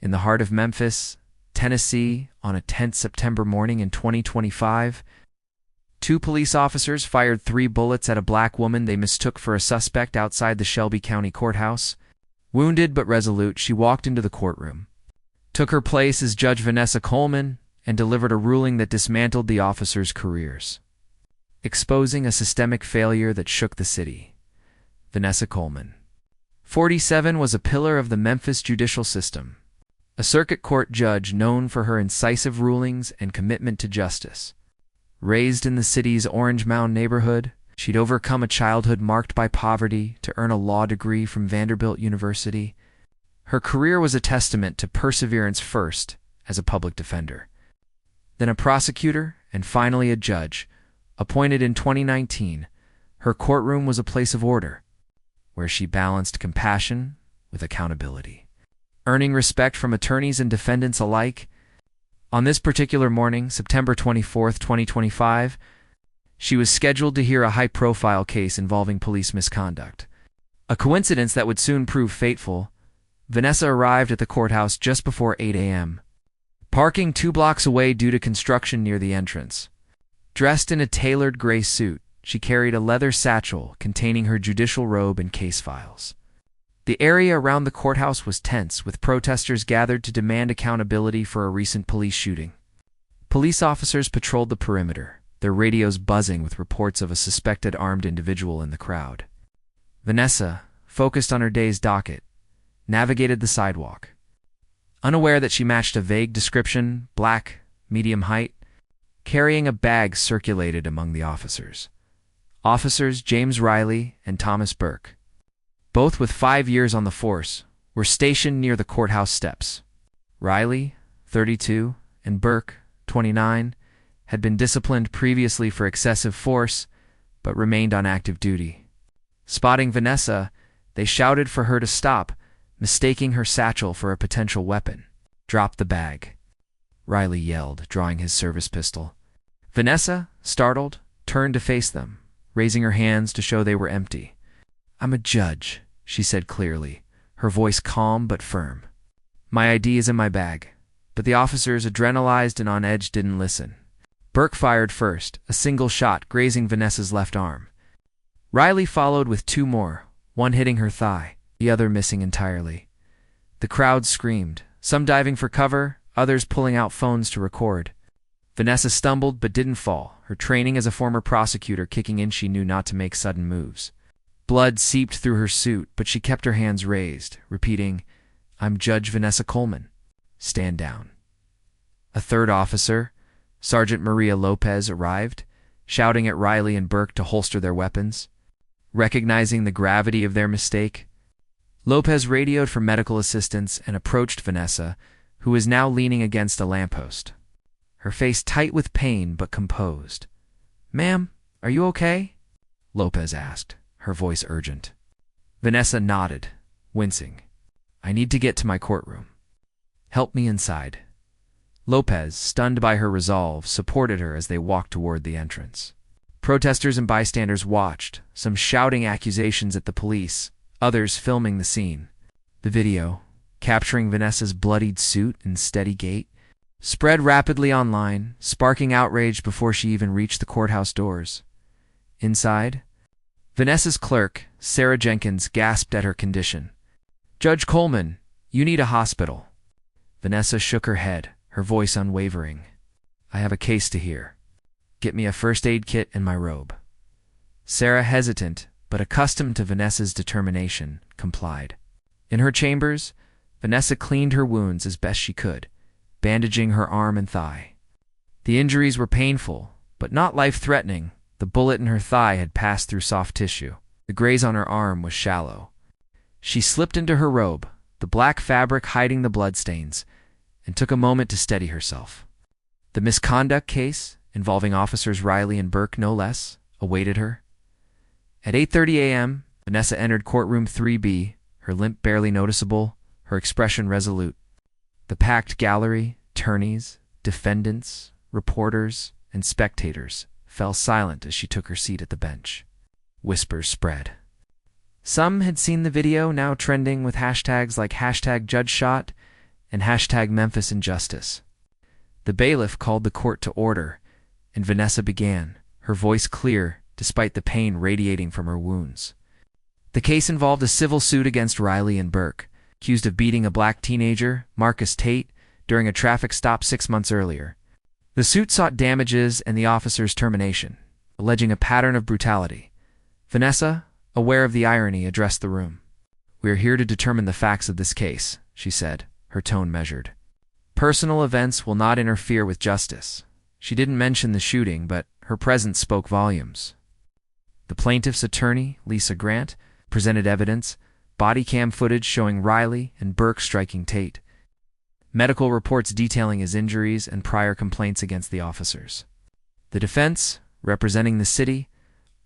In the heart of Memphis, Tennessee, on a tense September morning in 2025, two police officers fired 3 bullets at a black woman they mistook for a suspect outside the Shelby County Courthouse. Wounded but resolute, she walked into the courtroom, took her place as Judge Vanessa Coleman, and delivered a ruling that dismantled the officers' careers, exposing a systemic failure that shook the city. Vanessa Coleman, 47, was a pillar of the Memphis judicial system, a circuit court judge known for her incisive rulings and commitment to justice. Raised in the city's Orange Mound neighborhood, she'd overcome a childhood marked by poverty to earn a law degree from Vanderbilt University. Her career was a testament to perseverance, first as a public defender, then a prosecutor, and finally a judge. Appointed in 2019, her courtroom was a place of order, where she balanced compassion with accountability, earning respect from attorneys and defendants alike. On this particular morning, September 24, 2025, she was scheduled to hear a high-profile case involving police misconduct, a coincidence that would soon prove fateful. Vanessa arrived at the courthouse just before 8 a.m., parking 2 blocks away due to construction near the entrance. Dressed in a tailored gray suit, she carried a leather satchel containing her judicial robe and case files. The area around the courthouse was tense, with protesters gathered to demand accountability for a recent police shooting. Police officers patrolled the perimeter, their radios buzzing with reports of a suspected armed individual in the crowd. Vanessa, focused on her day's docket, navigated the sidewalk, unaware that she matched a vague description, black, medium height. Carrying a bag circulated among the officers. Officers James Riley and Thomas Burke, both with 5 years on the force, were stationed near the courthouse steps. Riley, 32, and Burke, 29, had been disciplined previously for excessive force, but remained on active duty. Spotting Vanessa, they shouted for her to stop, mistaking her satchel for a potential weapon. "Drop the bag," Riley yelled, drawing his service pistol. Vanessa, startled, turned to face them, raising her hands to show they were empty. "I'm a judge," she said clearly, her voice calm but firm. "My ID is in my bag." But the officers, adrenalized and on edge, didn't listen. Burke fired first, a single shot grazing Vanessa's left arm. Riley followed with 2 more, one hitting her thigh, the other missing entirely. The crowd screamed, some diving for cover, others pulling out phones to record. Vanessa stumbled but didn't fall, her training as a former prosecutor kicking in. She knew not to make sudden moves. Blood seeped through her suit, but she kept her hands raised, repeating, "I'm Judge Vanessa Coleman. Stand down." A third officer, Sergeant Maria Lopez, arrived, shouting at Riley and Burke to holster their weapons. Recognizing the gravity of their mistake, Lopez radioed for medical assistance and approached Vanessa, who was now leaning against a lamppost, her face tight with pain but composed. "Ma'am, are you okay?" Lopez asked, her voice urgent. Vanessa nodded, wincing. "I need to get to my courtroom. Help me inside." Lopez, stunned by her resolve, supported her as they walked toward the entrance. Protesters and bystanders watched, some shouting accusations at the police, others filming the scene. The video, capturing Vanessa's bloodied suit and steady gait, spread rapidly online, sparking outrage before she even reached the courthouse doors. Inside, Vanessa's clerk, Sarah Jenkins, gasped at her condition. "Judge Coleman, you need a hospital." Vanessa shook her head, her voice unwavering. "I have a case to hear. Get me a first aid kit and my robe." Sarah, hesitant, but accustomed to Vanessa's determination, complied. In her chambers, Vanessa cleaned her wounds as best she could, bandaging her arm and thigh. The injuries were painful, but not life-threatening. The bullet in her thigh had passed through soft tissue. The graze on her arm was shallow. She slipped into her robe, the black fabric hiding the bloodstains, and took a moment to steady herself. The misconduct case, involving officers Riley and Burke no less, awaited her. At 8:30 a.m., Vanessa entered courtroom 3B, her limp barely noticeable, her expression resolute. The packed gallery, attorneys, defendants, reporters, and spectators fell silent as she took her seat at the bench. Whispers spread. Some had seen the video, now trending with hashtags like #JudgeShot and hashtag Memphis Injustice. The bailiff called the court to order, and Vanessa began, her voice clear despite the pain radiating from her wounds. The case involved a civil suit against Riley and Burke, accused of beating a black teenager, Marcus Tate, during a traffic stop 6 months earlier. The suit sought damages and the officer's termination, alleging a pattern of brutality. Vanessa, aware of the irony, addressed the room. "We are here to determine the facts of this case," she said, her tone measured. "Personal events will not interfere with justice." She didn't mention the shooting, but her presence spoke volumes. The plaintiff's attorney, Lisa Grant, presented evidence, body cam footage showing Riley and Burke striking Tate, medical reports detailing his injuries and prior complaints against the officers. The defense, representing the city,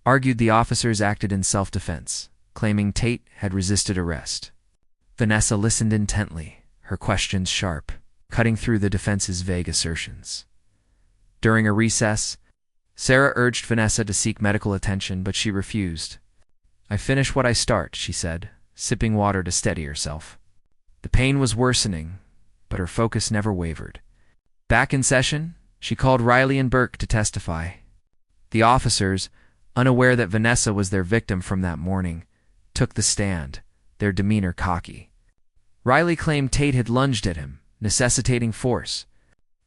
argued the officers acted in self-defense, claiming Tate had resisted arrest. Vanessa listened intently, her questions sharp, cutting through the defense's vague assertions. During a recess, Sarah urged Vanessa to seek medical attention, but she refused. "I finish what I start," she said, sipping water to steady herself. The pain was worsening, but her focus never wavered. Back in session, she called Riley and Burke to testify. The officers, unaware that Vanessa was their victim from that morning, took the stand, their demeanor cocky. Riley claimed Tate had lunged at him, necessitating force.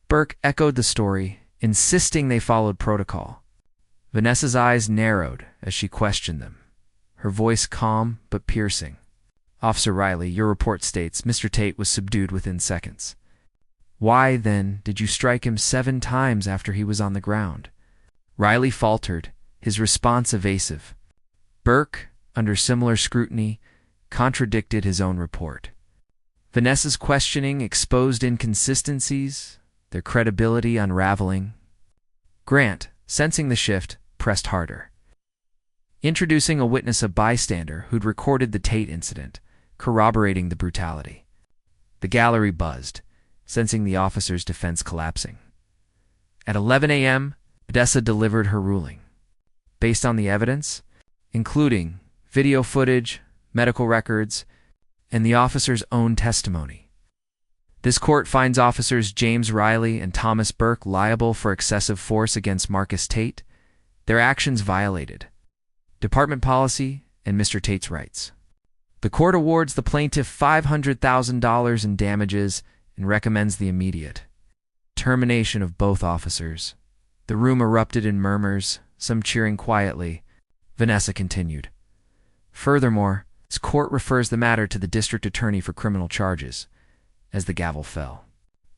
Burke echoed the story, insisting they followed protocol. Vanessa's eyes narrowed as she questioned them, her voice calm but piercing. "Officer Riley, your report states Mr. Tate was subdued within seconds. Why, then, did you strike him 7 times after he was on the ground?" Riley faltered, his response evasive. Burke, under similar scrutiny, contradicted his own report. Vanessa's questioning exposed inconsistencies, their credibility unraveling. Grant, sensing the shift, pressed harder. Introducing a witness, a bystander who'd recorded the Tate incident, corroborating the brutality. The gallery buzzed, sensing the officer's defense collapsing. At 11 a.m., Vanessa delivered her ruling. Based on the evidence, including video footage, medical records, and the officer's own testimony, this court finds officers James Riley and Thomas Burke liable for excessive force against Marcus Tate, their actions violated department policy and Mr. Tate's rights. The court awards the plaintiff $500,000 in damages and recommends the immediate termination of both officers. The room erupted in murmurs, some cheering quietly. Vanessa continued. "Furthermore, this court refers the matter to the district attorney for criminal charges." As the gavel fell,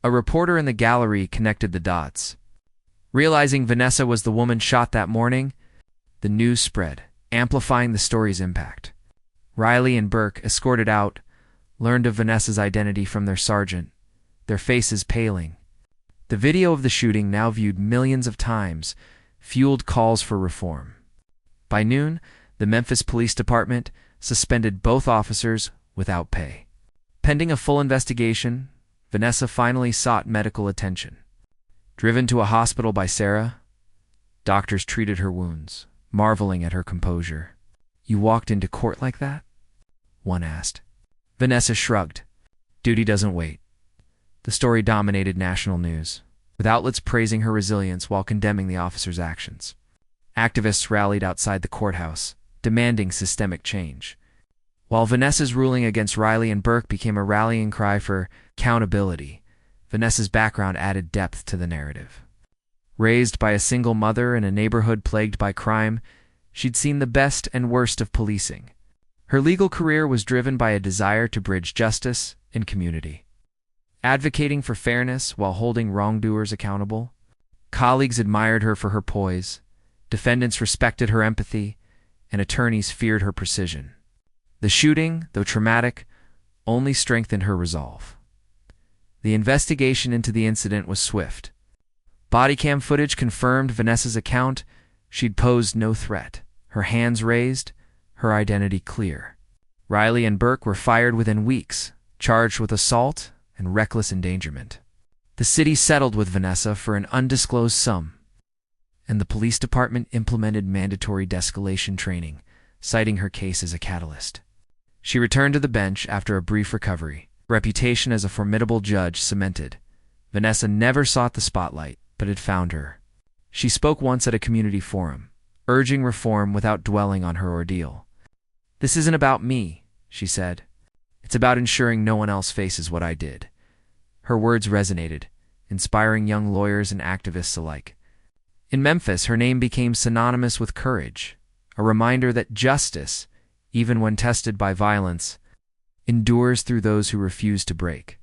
a reporter in the gallery connected the dots. Realizing Vanessa was the woman shot that morning, the news spread, amplifying the story's impact. Riley and Burke, escorted out, learned of Vanessa's identity from their sergeant, their faces paling. The video of the shooting, now viewed millions of times, fueled calls for reform. By noon, the Memphis Police Department suspended both officers without pay. Pending a full investigation, Vanessa finally sought medical attention. Driven to a hospital by Sarah, doctors treated her wounds, marveling at her composure. "You walked into court like that?" one asked. Vanessa shrugged. "Duty doesn't wait." The story dominated national news, with outlets praising her resilience while condemning the officer's actions. Activists rallied outside the courthouse, demanding systemic change, while Vanessa's ruling against Riley and Burke became a rallying cry for accountability. Vanessa's background added depth to the narrative. Raised by a single mother in a neighborhood plagued by crime, she'd seen the best and worst of policing. Her legal career was driven by a desire to bridge justice and community. Advocating for fairness while holding wrongdoers accountable, colleagues admired her for her poise, defendants respected her empathy, and attorneys feared her precision. The shooting, though traumatic, only strengthened her resolve. The investigation into the incident was swift. Body cam footage confirmed Vanessa's account. She'd posed no threat, her hands raised, her identity clear. Riley and Burke were fired within weeks, charged with assault and reckless endangerment. The city settled with Vanessa for an undisclosed sum, and the police department implemented mandatory de-escalation training, citing her case as a catalyst. She returned to the bench after a brief recovery, reputation as a formidable judge cemented. Vanessa never sought the spotlight, but it found her. She spoke once at a community forum, urging reform without dwelling on her ordeal. "This isn't about me," she said. "It's about ensuring no one else faces what I did." Her words resonated, inspiring young lawyers and activists alike. In Memphis, her name became synonymous with courage, a reminder that justice, even when tested by violence, endures through those who refuse to break.